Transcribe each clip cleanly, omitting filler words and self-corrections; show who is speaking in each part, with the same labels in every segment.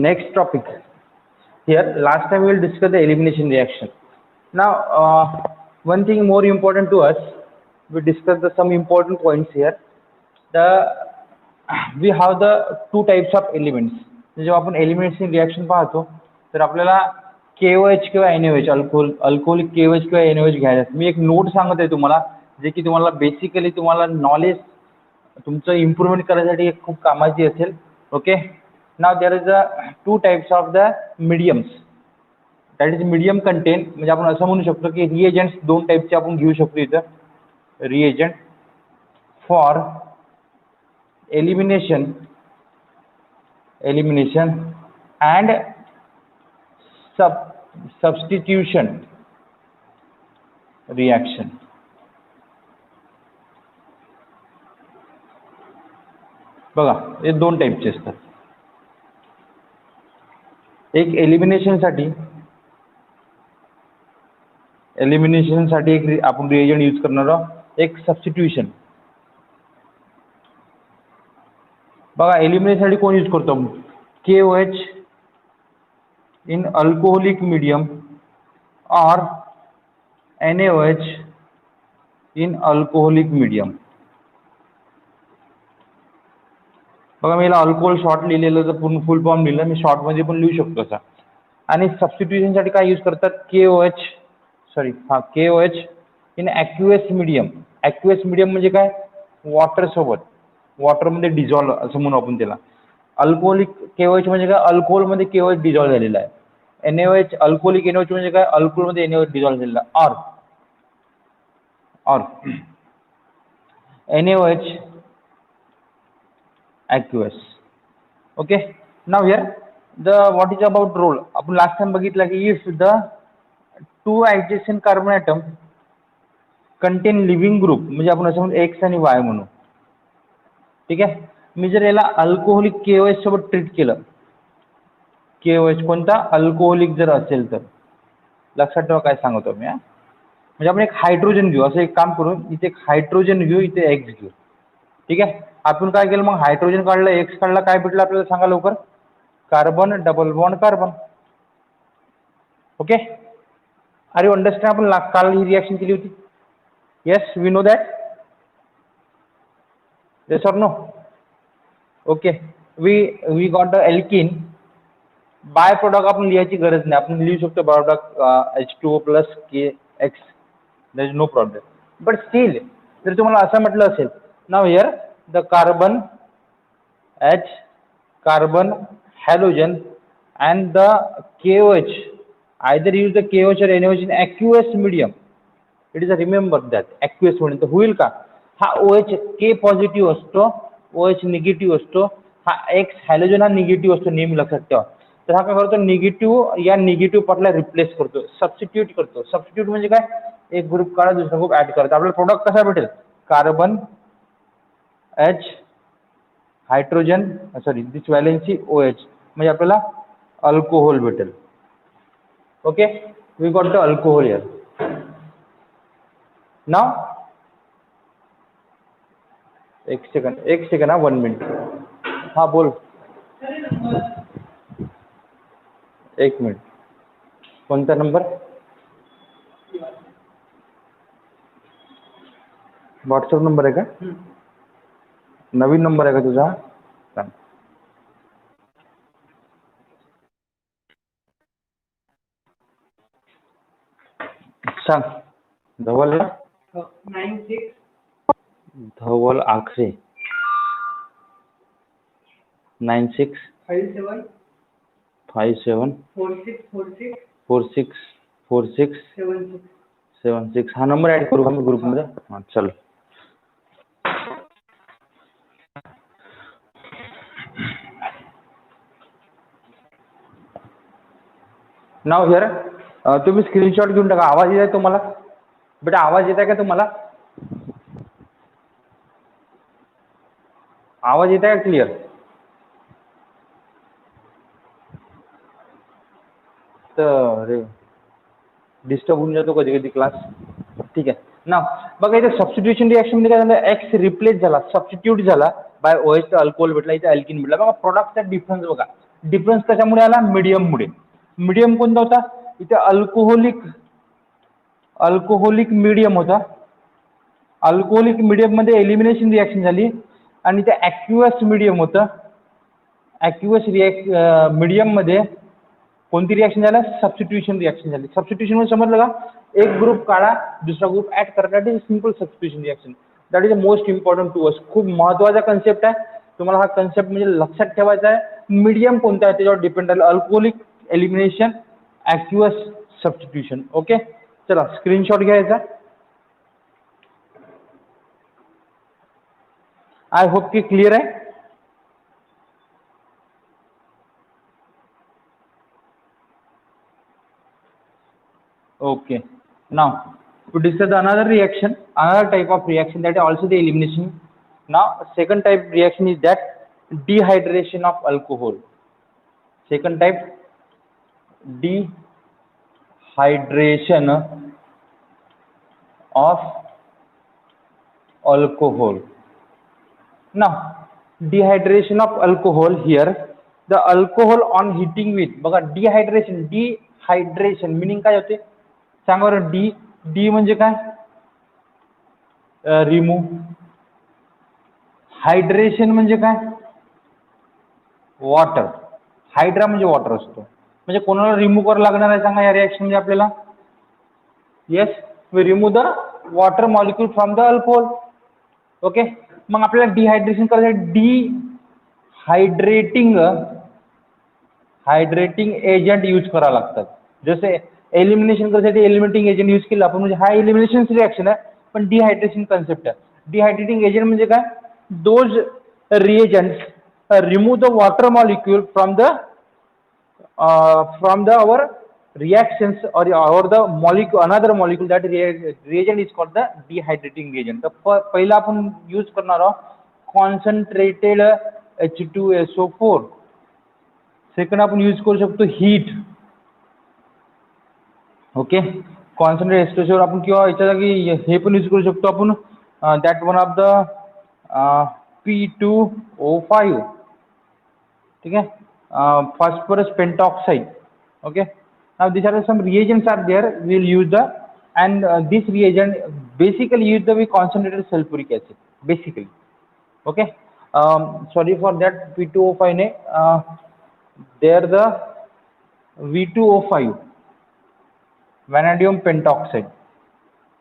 Speaker 1: next topic. Here, last time we will discuss the elimination reaction. Now, one thing more important to us, we discussed some important points here. We have the two types of elements. जेव्हा आपण elimination reaction पाहतो तर आपल्याला KOH किंवा NaOH alcoholic KOH किंवा NaOH घ्यायचं. मी एक note सांगत आहे तुम्हाला, जे की तुम्हाला बेसिकली तुम्हाला नॉलेज तुमचं इम्प्रूव्हमेंट करण्यासाठी खूप कामाची असेल. Okay. Now there is two types of the mediums. That is medium content, म्हणजे आपण असं म्हणू शकतो की रिएजंट्स दोन टाईपचे आपण घेऊ शकतो इथं. Reagent for elimination and substitution reaction. बघा, हे दोन टाईपचे असतात. एक एलिमिनेशन साठी एक आपण रिएजंट यूज करणार आहोत, एक सबस्टिट्यूशन. बघा, एलिमिनेशन साठी कोण यूज करतो? KOH इन अल्कोहोलिक मीडियम और NaOH इन अल्कोहोलिक मीडियम. बघा, मी याला अल्कोहोल शॉर्ट लिहिलेलं, तर पूर्ण फुल फॉर्म लिहिलं, मी शॉर्ट मध्ये पण लिहू शकतो असा. आणि सबस्टिट्यूशन साठी काय यूज करतात? KOH in aqueous medium. Aqueous medium म्हणजे काय? वॉटर सोबत, वॉटरमध्ये डिझॉल्व असं म्हणू आपण त्याला. अल्कोहोलिक KOH म्हणजे काय? अल्कोहोलमध्ये KOH डिझॉल्व झालेला आहे. NaOH अल्कोहोलिक NaOH म्हणजे काय? अल्कोहोलमध्ये NaOH डिझॉल्व झालेला. और NaOH aqueous. Okay. Now here what is about role? आपण लास्ट टाइम बघितलं की if the two adjacent carbon atom contain living group, म्हणजे आपण असं म्हणू X आणि Y म्हणू. ठीक आहे. मी जर याला अल्कोहोलिक KOH सोबत ट्रीट केलं, KOH कोणता? अल्कोहोलिक जर असेल तर लक्षात ठेवा काय सांगतो मी. म्हणजे आपण एक हायड्रोजन घेऊ, असं एक काम करू, इथे एक हायड्रोजन घेऊ, इथे X घेऊ. ठीक आहे. आपण काय केलं मग? हायड्रोजन काढलं, X काढला, काय भेटलं आपल्याला सांगा लवकर? Carbon, double bond carbon. Okay. Are you understand? आपण काल ही रिएक्शन केली होती. Yes, we know that. Yes or no? Okay. We got the alkene. By product आपण लिहायची गरज नाही, आपण लिहू शकतो by product H2O plus KX. There is no problem. But still जर तुम्हाला असं म्हटलं असेल, now here the carbon halogen and the KOH, either use the KOH or NaOH in aqueous medium. It is a remember that aqueous म्हणून तर होईल का? हा OH K पॉझिटिव्ह असतो, OH निगेटिव्ह असतो, हा X हॅलोजन हा निगेटिव्ह असतो, नेहमी लक्षात ठेवा. तर हा काय करतो? निगेटिव्ह या निगेटिव्ह पार्टला रिप्लेस करतो, सबस्टिट्यूट करतो. सबस्टिट्यूट म्हणजे काय? एक ग्रुप काढा, दुसरा ग्रुप ऍड करतो. आपल्याला प्रोडक्ट कसा भेटेल? Carbon H hydrogen this valency OH, म्हणजे आपल्याला अल्कोहोल भेटेल. Okay. We got the alcohol here. Now एक सेकंड हा, 1 मिनिट. हा बोल. 1 मिनिट. कोणता नंबर? व्हॉट्सअप नंबर आहे का? नवीन नंबर आहे का तुझा? सांग. धवल आखरे 9657464676 हा नंबर ऍड करू आम्ही ग्रुपमध्ये. हां चल. नाव हियर तुम्ही स्क्रीनशॉट घेऊन टाका. आवाज येत आहे तुम्हाला? बेटा आवाज येत आहे का तुम्हाला? आवाज येत आहे का क्लिअर? तर डिस्टर्ब होऊन जातो कधी कधी क्लास. ठीक आहे ना. बघा इथे सबस्टिट्यूशन रिएक्शन मध्ये काय झालं? एक्स रिप्लेस झाला, सबस्टिट्यूट झाला बाय OH, अल्कोहोल भेटला, इथे अल्किन भेटला. बघा प्रोडक्टचा डिफरन्स बघा. डिफरन्स कशामुळे आला? मीडियममुळे. मीडियम कोणता होता? इथे अल्कोहोलिक मीडियम होता. अल्कोहोलिक मीडियममध्ये एलिमिनेशन रिॲक्शन झाली आणि ते ॲक्युअस मीडियम होतं. ॲक्युअस मीडियममध्ये कोणती रिॲक्शन झालं? सबस्टिट्यूशन रिॲक्शन झाली. सबस्टिट्यूशन म्हणजे समजलं का? एक ग्रुप काढा, दुसरा ग्रुप ॲड करा. That is simple substitution reaction. That is the most important to us. खूप महत्त्वाचा कन्सेप्ट आहे. तुम्हाला हा कन्सेप्ट म्हणजे लक्षात ठेवायचा आहे. मीडियम कोणता आहे त्याच्यावर डिपेंड आहे. Alcoholic elimination, aqueous substitution. Okay, चला स्क्रीनशॉट घ्यायचा. आय होप की क्लिअर आहे. Okay. Now to discuss another reaction, another type of reaction, that is also the elimination. Now second type reaction is that dehydration of alcohol. Second type, dehydration of alcohol. Now dehydration of alcohol, here the alcohol on heating with, बघा dehydration meaning काय होते सांगा बरं. D म्हणजे काय? Remove. Hydration म्हणजे काय? Water. Hydra म्हणजे वॉटर असतो. म्हणजे कोणाला रिमूव्ह करावं लागणार आहे सांगा या रिॲक्शन मध्ये आपल्याला? Yes, we remove the water molecule from the alcohol. Okay, मग आपल्याला डिहायड्रेशन करायचं, हायड्रेटिंग एजंट यूज करावं लागतात. जसे एलिमिनेशन करण्यासाठी एलिमिनेटिंग एजंट यूज केलं आपण, म्हणजे हा एलिमिनेशन रिॲक्शन आहे, पण डिहायड्रेशन कन्सेप्ट आहे. डिहायड्रेटिंग एजंट म्हणजे काय? Those reagents remove the water molecule from the our reactions or the molecule, another molecule, that reagent is called the dehydrating reagent. तर पहिला आपण यूज करणार आहोत कॉन्सन्ट्रेटेड H2SO4. सेकंड आपण यूज करू शकतो हीट. ओके, कॉन्सन्ट्रेटेड H2SO4 आपण किंवा याच्या जागी हे पण यूज करू शकतो आपण, that one of the P2O5. ठीक आहे, phosphorus pentoxide. Okay, now these are some reagents are there, we will use the, and this reagent basically use the concentrated sulfuric acid basically. Okay, sorry for that, P2O5 ne there the V2O5, vanadium pentoxide.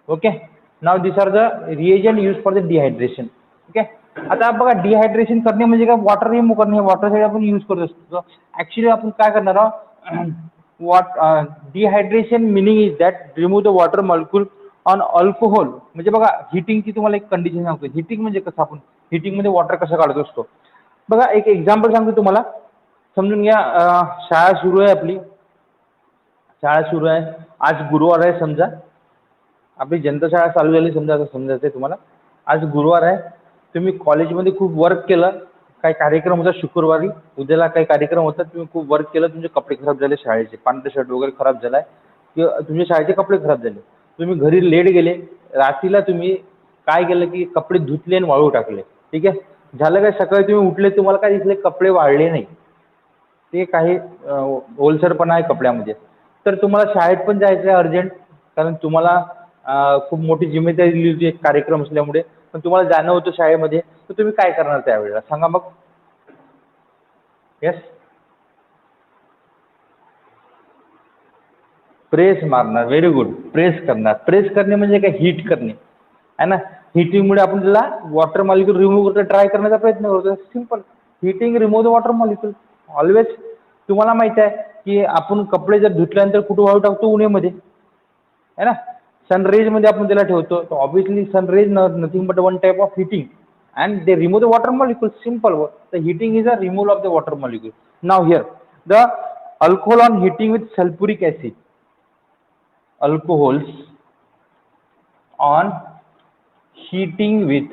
Speaker 1: Okay, now these are the reagent used for the dehydration. Okay, आता बघा dehydration करणे म्हणजे काय? Water remove करणे. वॉटरसाठी आपण use करत असतो. Actually आपण काय करणार आहोत? Dehydration meaning is that remove the water molecule on alcohol. म्हणजे बघा हिटिंगची तुम्हाला एक कंडिशन सांगतो. हिटिंग म्हणजे कसं, आपण हिटिंगमध्ये वॉटर कसं काढत असतो. बघा एक एक्झाम्पल सांगतो तुम्हाला, समजून घ्या. शाळा सुरू आहे आपली, शाळा सुरू आहे. आज गुरुवार आहे समजा, आपली जनता शाळा चालू झाली समजा, असं समजायचं आहे तुम्हाला. आज गुरुवार आहे, तुम्ही कॉलेजमध्ये खूप वर्क केलं, काही कार्यक्रम होता शुक्रवारी, उद्याला काही कार्यक्रम होता, तुम्ही खूप वर्क केलं, तुमचे कपडे खराब झाले शाळेचे, पांढरे शर्ट वगैरे खराब झाला आहे, किंवा तुमचे शाळेचे कपडे खराब झाले, तुम्ही घरी लेट गेले, रात्रीला तुम्ही काय केलं की कपडे धुतले आणि वाळू टाकले. ठीक आहे, झालं काय? सकाळी तुम्ही उठले, तुम्हाला काय दिसले? कपडे वाळले नाही. ते काही ओलसरपणा आहे कपड्यामध्ये. तर तुम्हाला शाळेत पण जायचं आहे अर्जंट, कारण तुम्हाला खूप मोठी जिम्मेदारी दिली होती एक कार्यक्रम असल्यामुळे, पण तुम्हाला जाणं होतं शाळेमध्ये. तर तुम्ही काय करणार त्यावेळेला सांगा मग? येस, प्रेस मारणार. व्हेरी गुड, प्रेस करणार. प्रेस करणे म्हणजे काय? हीट करणे आहे ना. हिटिंगमुळे आपण त्याला वॉटर मॉलिक्यूल रिमूव्ह करतो, ट्राय करण्याचा प्रयत्न करतो. Simple, heating remove the water molecule. Always तुम्हाला माहिती आहे की आपण कपडे जर धुतल्यानंतर कुठं वाळू टाकतो? उन्हेमध्ये, है ना. सनरेजमध्ये आपण त्याला ठेवतो. तर obviously sun rays nothing but one type of heating, and they remove the water molecule. Simple. The heating is a removal of the water molecule. Now here the alcohol on heating with sulfuric acid, alcohols on heating with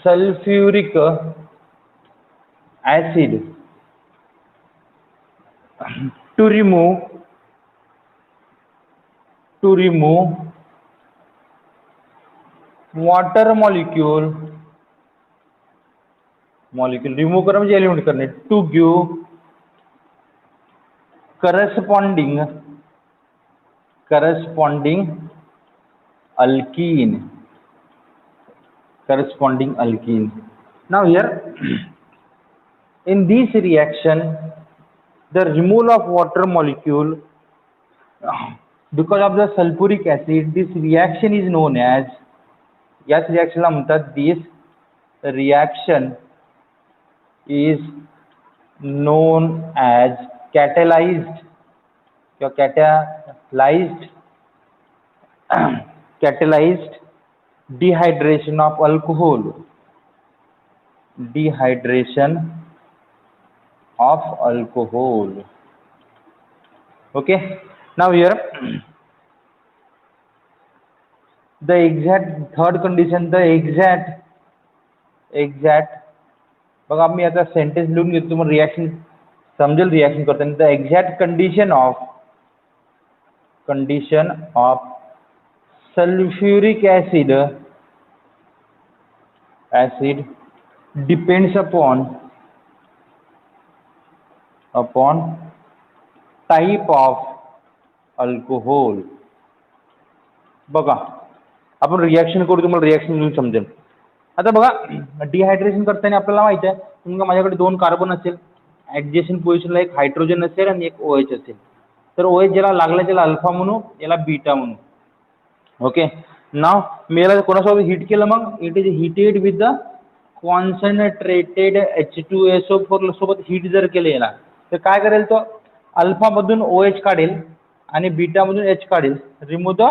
Speaker 1: sulfuric acid to remove water molecule molecule remove करणं म्हणजे eliminate करणे. To give corresponding alkene. Now here in this reaction the removal of water molecule because of the sulfuric acid, this reaction is known as, याच रिएक्शनला म्हणतात, this reaction is known as catalyzed dehydration of alcohol. Okay, now here the exact third condition, the exact बघा मी आता sentence लिहून घेतो, तुम्हाला reaction समजेल reaction करताना. The exact condition of sulfuric acid depends upon type of alcohol. बघा आपण reaction करू, तुम्हाला रिएक्शन म्हणून समजेल. आता बघा डिहायड्रेशन करताना आपल्याला माहित आहे, समजा माझ्याकडे 2 कार्बन असेल, ऍडजस्टंट पोझिशनला एक हायड्रोजन असेल आणि एक OH असेल. तर OH ज्याला लागला त्याला अल्फा म्हणू, याला बीटा म्हणू. ओके, नाव मी याला कोणासोबत हिट केलं, मग it is heated with the concentrated H2SO4 सोबत हिट जर केलं याला, तर काय करेल, तो अल्फा मधून OH काढेल आणि बीटा मधून H काढेल. रिमूव्ह द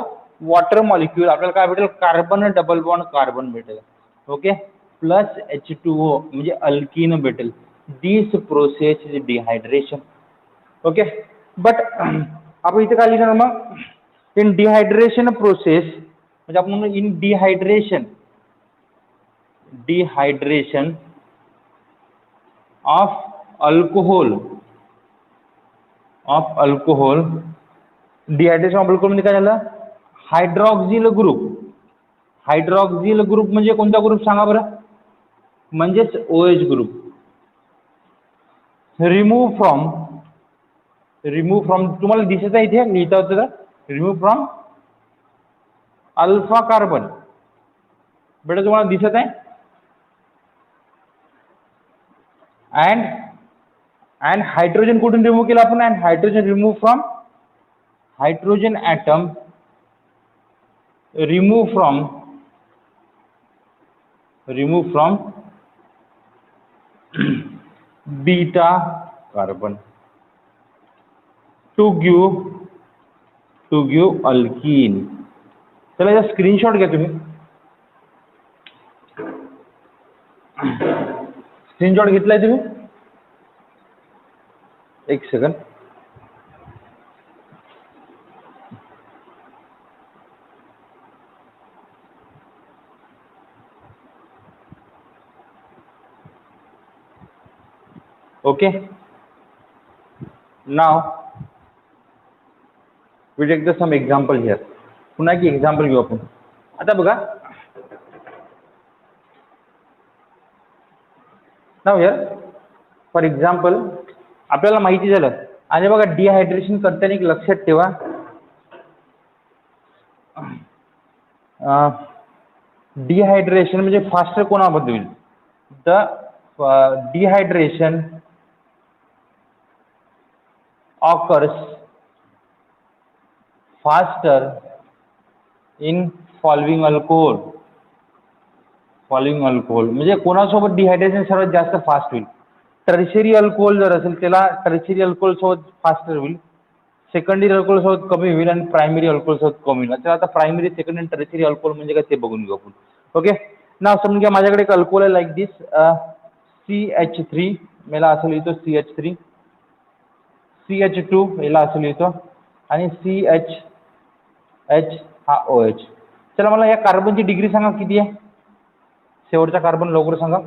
Speaker 1: वॉटर मॉलिक्यूल, आपल्याला काय भेटेल, कार्बन डबल बॉन्ड कार्बन भेटेल. ओके, प्लस H2O म्हणजे अल्कीन भेटेल. This process is dehydration. Okay, but आपण इथे काय लिहिणार मग, इन डिहायड्रेशन प्रोसेस म्हणजे आपण म्हणू in dehydration of alcohol dehydration of alcohol म्हणजे काय झालं, हायड्रॉक्झिल ग्रुप म्हणजे कोणता ग्रुप सांगा बरं, म्हणजेच OH ग्रुप. रिमूव्ह फ्रॉम तुम्हाला दिसत आहे इथे लिहिता होतं का, रिमूव्ह फ्रॉम अल्फा कार्बन, बेटा तुम्हाला दिसत आहे. अँड हायड्रोजन कुठून रिमूव्ह केला आपण, and hydrogen remove from hydrogen atom remove from beta carbon to give alkene. चला याचा स्क्रीनशॉट घ्या तुम्ही. स्क्रीनशॉट घेतलाय तुम्ही, एक second. Okay, now we take some example here. पुन्हा एक एक्झाम्पल घेऊ आपण. आता बघा, नाव here फॉर एक्झाम्पल आपल्याला माहिती झालं. आणि बघा डिहायड्रेशन करताना एक लक्षात ठेवा, डिहायड्रेशन म्हणजे फास्टर कोणाबद्दल होईल, the dehydration occurs faster in following alcohol. म्हणजे कोणासोबत डिहायड्रेशन सर्वात जास्त फास्ट होईल, टर्शियरी अल्कोहोल जर असेल त्याला टर्शियरी अल्कोहोल सोबत फास्टर होईल, सेकंडरी अल्कोहोल सोबत कमी होईल आणि प्रायमरी अल्कोहोल सोबत कमी होईल. तर आता प्रायमरी, सेकंडरी आणि टर्शियरी अल्कोहोल म्हणजे काय ते बघून घेऊ आपण. ओके, नाव समजून घ्या, माझ्याकडे एक अल्कोहोल आहे लाईक दिस CH3, याला असं लिहितो CH3, CH2 याला असं लिहितो आणि CH हा OH. चला मला या कार्बनची डिग्री सांगा किती आहे, शेवटचा कार्बन लवकर सांगा.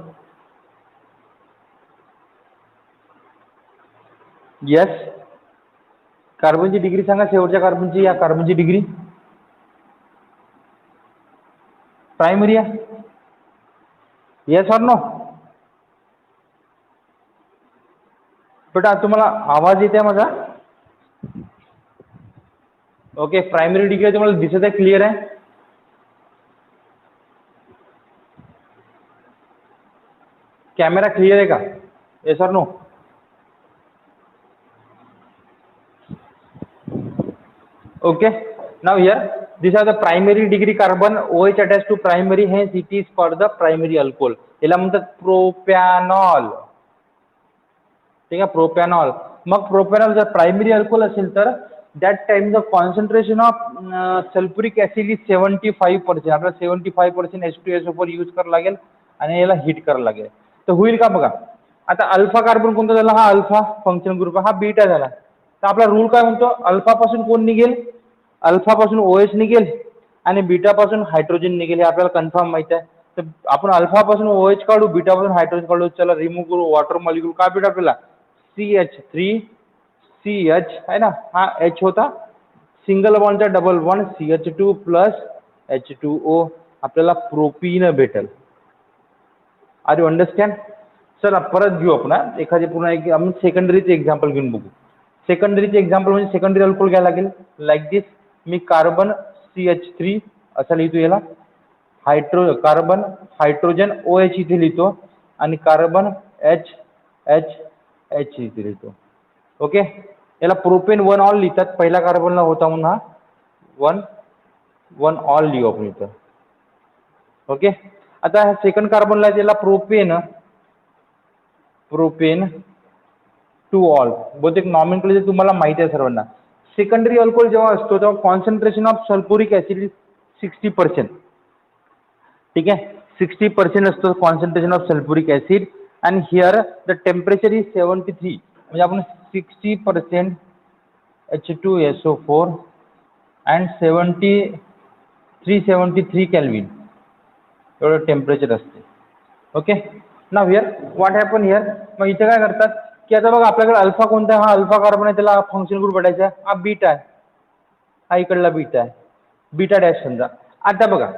Speaker 1: यस, कार्बनची डिग्री सांगा, शेवटच्या कार्बनची, या कार्बनची डिग्री प्रायमरी आहे. येस ऑर नो, बेटा तुम्हाला आवाज येते माझा? ओके, प्रायमरी डिग्री तुम्हाला दिसत आहे, क्लिअर आहे? कॅमेरा क्लिअर आहे का? Yes or no? Okay, now here these are the primary degree carbon OH attached to primary, hence it is called the primary alcohol. याला म्हणतात प्रोपॅनॉल. ठीक आहे, प्रोपॅनॉल. मग प्रोपॅनॉल जर प्रायमरी अल्कोहोल असेल तर that time the concentration of sulphuric acid is 75%. आपल्याला 75% H2SO4 use करावं लागेल आणि याला हिट करावं लागेल. तर होईल का बघा. आता अल्फा कार्बन कोणता झाला? हा अल्फा फंक्शन ग्रुप, हा बीटा झाला. तर आपला रूल काय म्हणतो? अल्फा पासून कोण निघेल? अल्फा पासून OH निघेल आणि बीटा पासून हायड्रोजन निघेल, हे आपल्याला कन्फर्म माहिती आहे. तर आपण अल्फा पासून OH काढू, बीटा पासून हायड्रोजन काढू. चला रिमूव्ह करू वॉटर मॉलिक्यूल. काय भेटू आपल्याला? CH3CH आहे ना, हा H होता, सिंगल बॉन्डचा double bond CH2 plus H2O, आपल्याला प्रोपीन भेटेल. Are you understand? चला परत घेऊ आपण एखादी पुन्हा एक आपण सेकंडरीचे एक्झाम्पल घेऊन बघू. सेकंडरीचे एक्झाम्पल म्हणजे सेकंडरी अल्कोहोल घ्यायला लागेल. लाईक दिस, मी कार्बन CH3 असा लिहितो, याला कार्बन हायड्रोजन OH इथे लिहितो आणि कार्बन H इथे लिहितो. ओके, याला प्रोपेन 1 ऑल लिहितात, पहिला कार्बनला होता म्हणून हा 1 ऑल लिहू आपण इथं. ओके, आता ह्या सेकंड कार्बनला त्याला प्रोपेन 2 ऑल, बहुतेक नॉमेनक्लेचर तुम्हाला माहिती आहे सर्वांना. सेकंडरी अल्कोहोल जेव्हा असतो तेव्हा कॉन्सन्ट्रेशन ऑफ सल्फ्युरिक ऍसिड 60%. ठीक आहे, 60% असतो concentration of sulphuric acid and here the temperature is 73. म्हणजे आपण 60% H2SO4 अँड 373 केल्विन एवढं टेम्परेचर असते. Okay, now here what happen here. मग इथे काय करतात की आता बघा आपल्याकडे अल्फा कोणता आहे? हा अल्फा कार्बन आहे, त्याला फंक्शन ग्रुप भेटायचा आहे, हा बीटा आहे, हा इकडला बीटा आहे, बीटा डॅश समजा. आता बघा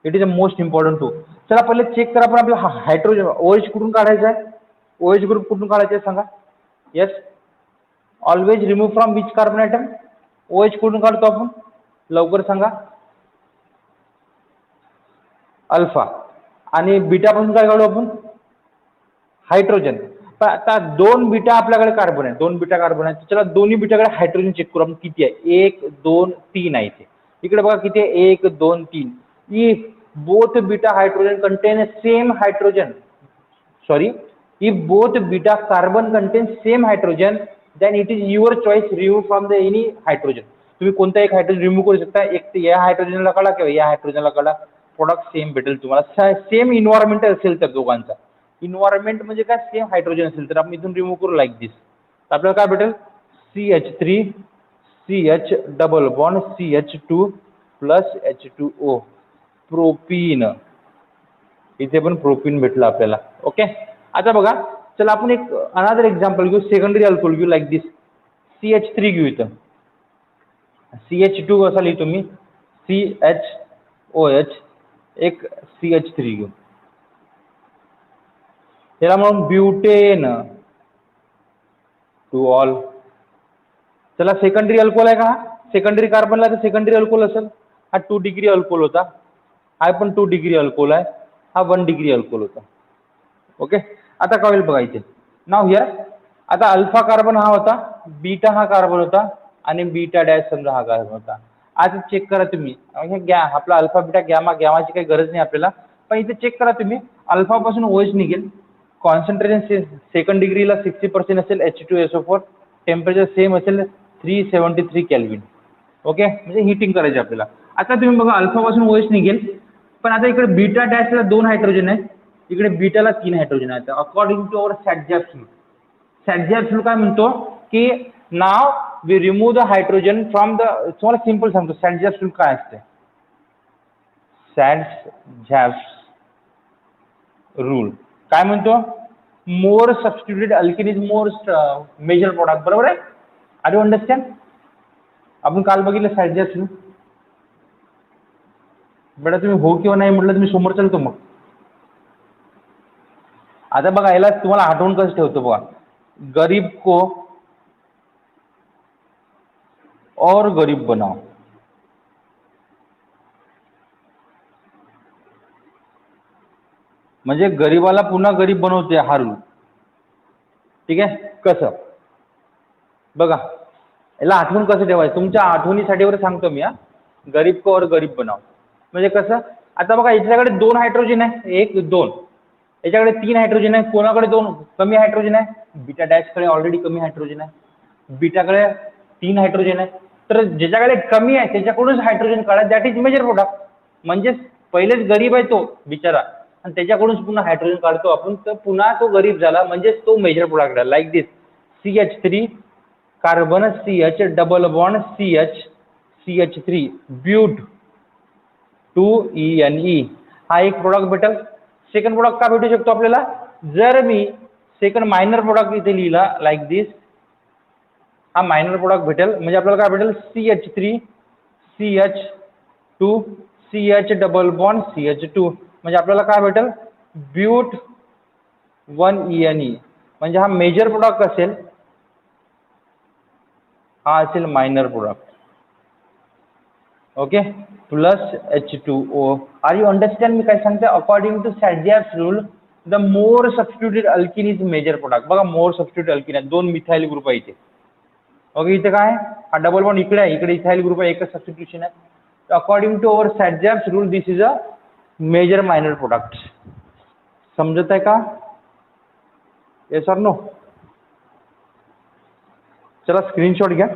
Speaker 1: it is a most important too. चला पहिले चेक करा आपण आपला हायड्रोजन OH कुठून काढायचा आहे? OH ग्रुप कुठून काढायचा आहे सांगा? Yes, always remove from which carbon atom? OH कुठून काढतो आपण? लवकर सांगा. अल्फा. आणि बीटापासून काय काढू आपण? हायड्रोजन. पण आता 2 बीटा आपल्याकडे कार्बन आहे, 2 बीटा कार्बन आहे. चला दोन्ही बीटाकडे हायड्रोजन चेक करू आपण किती आहे. 1 2 3 आहे इथे. इकडे बघा किती आहे? 1 2 3. If both beta hydrogen content same hydrogen, sorry, if both beta carbon contain same hydrogen then it is your choice remove from the any hydrogen. तुम्ही कोणता एक हायड्रोजन रिमूव्ह करू शकता, एक या हायड्रोजनला काढा किंवा या हायड्रोजनला काढा, प्रोडक्ट सेम भेटेल तुम्हाला. सेम इन्व्हायरमेंट असेल तर दोघांचा, इन्व्हायरमेंट म्हणजे काय, सेम हायड्रोजन असेल तर आपण इथून रिमूव्ह करू लाईक दिस. आपल्याला काय भेटेल? CH3 CH double bond CH2 plus H2O, propene. इथे पण प्रोपीन भेटलं आपल्याला. ओके, आता बघा चला आपण एक अनदर एक्झाम्पल घेऊ, सेकंडरी अल्कोहोल घेऊ लाईक दिस. CH3 घेऊ इथं, CH2 असा लिहितो मी, CHOH, एक CH3 घेऊ, याला म्हणून ब्युटेन 2 ऑल. चला सेकंडरी अल्कोहोल आहे का? सेकंडरी कार्बनला तर सेकंडरी अल्कोहोल असेल. हा 2 डिग्री अल्कोहोल होता, हा पण 2 डिग्री अल्कोहोल आहे, हा 1 डिग्री अल्कोहोल होता. ओके, आता काय होईल बघा इथे. नाव हिअर आता अल्फा कार्बन हा होता, बीटा हा कार्बन होता आणि बीटा डॅश समजा हा कार्बन होता. आता चेक करा तुम्ही, हे आपला अल्फा बीटा गॅमा, गॅमाची काही गरज नाही आपल्याला, पण इथे चेक करा तुम्ही, अल्फा पासून OH निघेल, कॉन्सन्ट्रेशन सेकंड डिग्रीला 60% असेल H2SO4, टेम्परेचर सेम असेल 373 केल्विन. ओके, म्हणजे हिटिंग करायची आपल्याला. आता तुम्ही बघा अल्फा पासून OH निघेल, पण आता इकडे बीटा डॅशला 2 हायड्रोजन आहेत, इकडे बीटाला 3 हायड्रोजन आहेत. According to our Saytzeff rule, Saytzeff rule काय म्हणतो की now we remove the hydrogen from the, तुम्हाला सिंपल सांगतो सॅडजॅक रूल काय असते. सॅडजॅक रूल काय म्हणतो? More substituted alkane is more major product, बरोबर आहे? Are you understand? आपण काल बघितलं सॅडजॅक रूल. बेटा तुम्ही हो किंवा नाही म्हटलं तुम्ही समोर चालतो मग. आता बघा याला तुम्हाला आठवण कसं ठेवतो बघा, गरीब को और गरीब बनाओ। म्हणजे गरीबाला पुन्हा गरीब बनवते हा रूल। ठीक आहे, कसं बघा, याला आठवण कसं ठेवायचं तुमच्या आठवणीसाठी वर सांगतो मी हा। गरीब को और गरीब बनाओ म्हणजे कसं, आता बघा याच्याकडे 2 हायड्रोजन आहे, 1 2, याच्याकडे 3 हायड्रोजन आहे, कोणाकडे 2 कमी हायड्रोजन आहे, बीटा डॅशकडे ऑलरेडी कमी हायड्रोजन आहे, बीटाकडे 3 हायड्रोजन आहे, तर ज्याच्याकडे कमी आहे त्याच्याकडूनच हायड्रोजन काढा, दॅट इज मेजर प्रोडक्ट। म्हणजेच पहिलेच गरीब आहे तो बिचारा आणि त्याच्याकडूनच पुन्हा हायड्रोजन काढतो आपण, तर पुन्हा तो गरीब झाला म्हणजेच तो मेजर प्रोडक्ट आहे। Like this CH3 carbon CH double bond CH3 but 2ENE हा एक प्रोडक्ट भेटेल। सेकंड प्रोडक्ट का भेटू शकतो आपल्याला, जर मी सेकंड मायनर प्रोडक्ट इथे लिहिला लाईक दिस, हा मायनर प्रोडक्ट भेटेल म्हणजे आपल्याला काय भेटेल CH3 CH2 CH double bond CH2 म्हणजे आपल्याला काय भेटेल ब्यूट 1ENE म्हणजे हा मेजर प्रोडक्ट असेल, हा असेल minor product. Okay, plus H2O। Are you understand मी काय सांगते, according to Saytzeff's rule the more substituted alkene is major product. बघा मोर सबस्टिट्यूटेड अल्किन आहे, 2 मिथाइल ग्रुप आहे इथे। ओके, इथे काय हा डबल बॉन्ड इकडे आहे, इकडे इथाइल ग्रुप आहे, एकच सबस्टिट्यूशन आहे। According to our Saytzeff's rule this is a major minor product. समजत आहे का, येस और नो? चला स्क्रीनशॉट घ्या।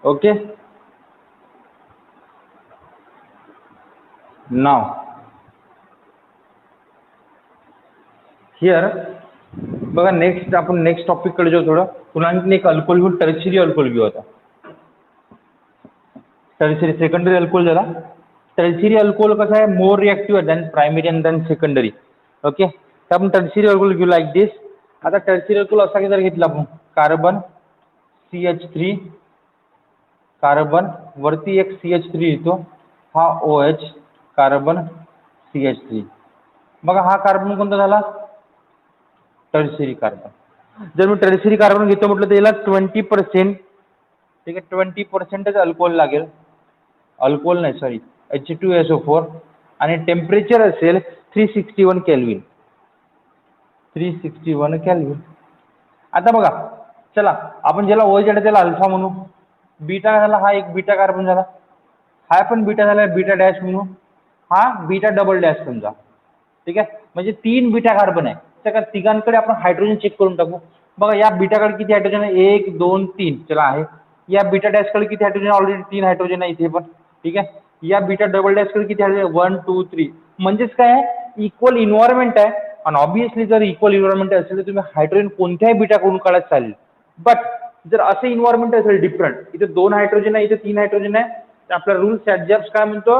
Speaker 1: ओके, नाव हियर बघा, नेक्स्ट आपण नेक्स्ट टॉपिक कडे जाऊ। थोडं पुन्हा आणखी एक अल्कोहोल घेऊ, टर्शियरी अल्कोहोल घेऊ आता। टर्शियरी सेकंडरी अल्कोहोल झाला, टर्शियरी अल्कोहोल कसं आहे more reactive than primary and than secondary. Okay, तर आपण टर्शियरी अल्कोहोल घेऊ लाईक दिस। आता टर्शियरी अल्कोहोल असा जर घेतला आपण, कार्बन CH3 कार्बन वरती एक CH3 येतो, हा OH कार्बन CH3, बघा हा कार्बन कोणता झाला टर्शियरी कार्बन। जर मी टर्शियरी कार्बन घेतो म्हटलं तर याला 20%, ठीक आहे 20%च अल्कोहोल लागेल, अल्कोहोल नाही सॉरी H2SO4 आणि टेम्परेचर असेल 361 केल्विन, 361 केल्विन। आता बघा चला आपण ज्याला OH त्याला अल्फा म्हणू, बीटा झाला हा एक बीटा कार्बन झाला, हा पण बीटा झाला बीटा डॅश म्हणू, हा बीटा डबल डॅश समजा। ठीक आहे, म्हणजे 3 बीटा कार्बन आहे, त्या तिघांकडे आपण हायड्रोजन चेक करून टाकू। बघा या बीटाकडे किती हायड्रोजन आहे, 1 2 3 चला आहे। या बीटा डॅशकडे किती हायड्रोजन, ऑलरेडी 3 हायड्रोजन आहे इथे पण। ठीक आहे, या बीटा डबल डॅशकडे किती हायड्रोजन 1 2 3, म्हणजेच काय आहे इक्वल इन्व्हायरमेंट आहे। आणि ऑब्विसली जर इक्वल इन्व्हायरमेंट असेल तर तुम्ही हायड्रोजन कोणत्याही बीटाकडून काढत चालेल, बट जर असं इन्व्हायरमेंट असेल डिफरंट, इथे 2 हायड्रोजन आहे इथे 3 हायड्रोजन आहे, तर आपला रूल सॅडजॅक्स काय म्हणतो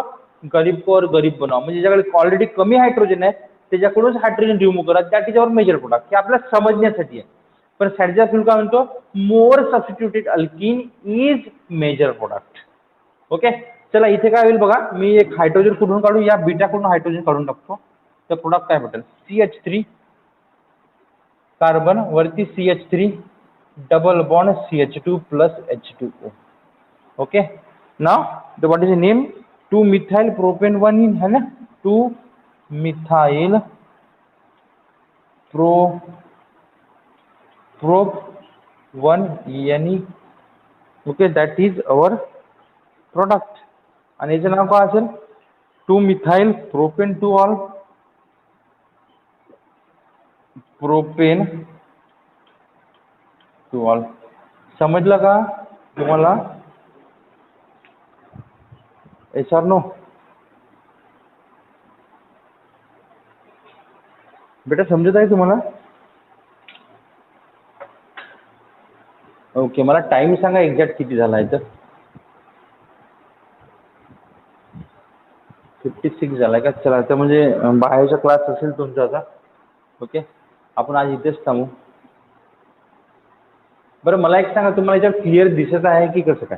Speaker 1: गरीब को और गरीब बनाओ, म्हणजे ज्याच्याकडे ऑलरेडी कमी हायड्रोजन आहे त्याच्याकडूनच हायड्रोजन रिमूव्ह करा, त्या त्याच्यावर मेजर प्रोडक्ट, हे आपल्याला समजण्यासाठी आहे। पण सॅडजॅक्स रूल काय म्हणतो more substituted alkene is major product. Okay, चला इथे काय होईल बघा, मी एक हायड्रोजन कुठून काढू, या बीटाकडून हायड्रोजन काढून टाकतो, तर प्रोडक्ट काय भेटेल CH3 कार्बन वरती CH3 double bond CH2 plus H2O। Okay, now the what is the name 2 methyl propane 1 in है ना, 2 methyl prop 1NE। Okay, that is our product आणि याचं नाव काय असेल 2 methyl propane 2 all propane 2 all. समजलं का तुम्हाला, एस आर नो? बेटा समजत आहे तुम्हाला? ओके, मला टाइम सांगा एक्झॅक्ट किती झाला आहे तर। 56 झाला का? चला तर म्हणजे बाहेरचा क्लास असेल तुमचा आता. ओके. आपण आज इथेच थांबू. बरं मला एक सांगा, तुम्हाला याच्यात क्लिअर दिसत आहे की कसं काय?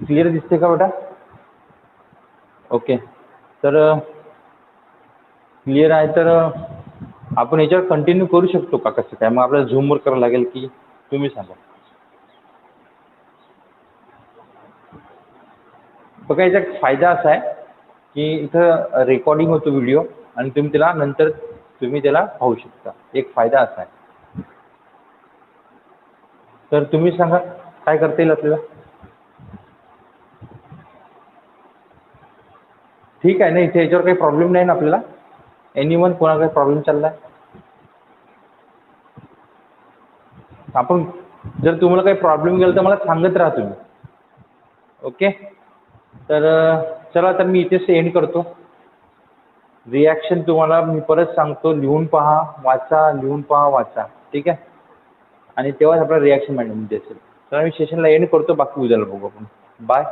Speaker 1: क्लिअर दिसते का बेटा? ओके. तर क्लिअर आहे तर आपण याच्यावर कंटिन्यू करू शकतो का कसं काय? मग आपल्याला झूमवर करावं लागेल की तुम्ही सांगा. बघा याचा फायदा असा आहे की इथं रेकॉर्डिंग होतो व्हिडिओ आणि तुम्ही त्याला नंतर पाहू शकता. एक फायदा असा आहे. तर तुम्ही सांगा काय करता येईल आपल्याला? ठीक आहे ना, इथे याच्यावर काही प्रॉब्लेम नाही ना आपल्याला? एनीवन कोणाला काही प्रॉब्लेम चाललाय? आपण जर तुम्हाला काही प्रॉब्लेम गेला तर मला सांगत राहा तुम्ही. ओके. तर चला तर मी इथेच एंड करतो. रिॲक्शन तुम्हाला मी परत सांगतो, लिहून पहा, वाचा, लिहून पहा, वाचा. ठीक आहे. आणि तेव्हाच आपला रिॲक्शन मॅनेजमेंट असेल. तर मी सेशनला एंड करतो, बाकी उद्याला बघू आपण. बाय.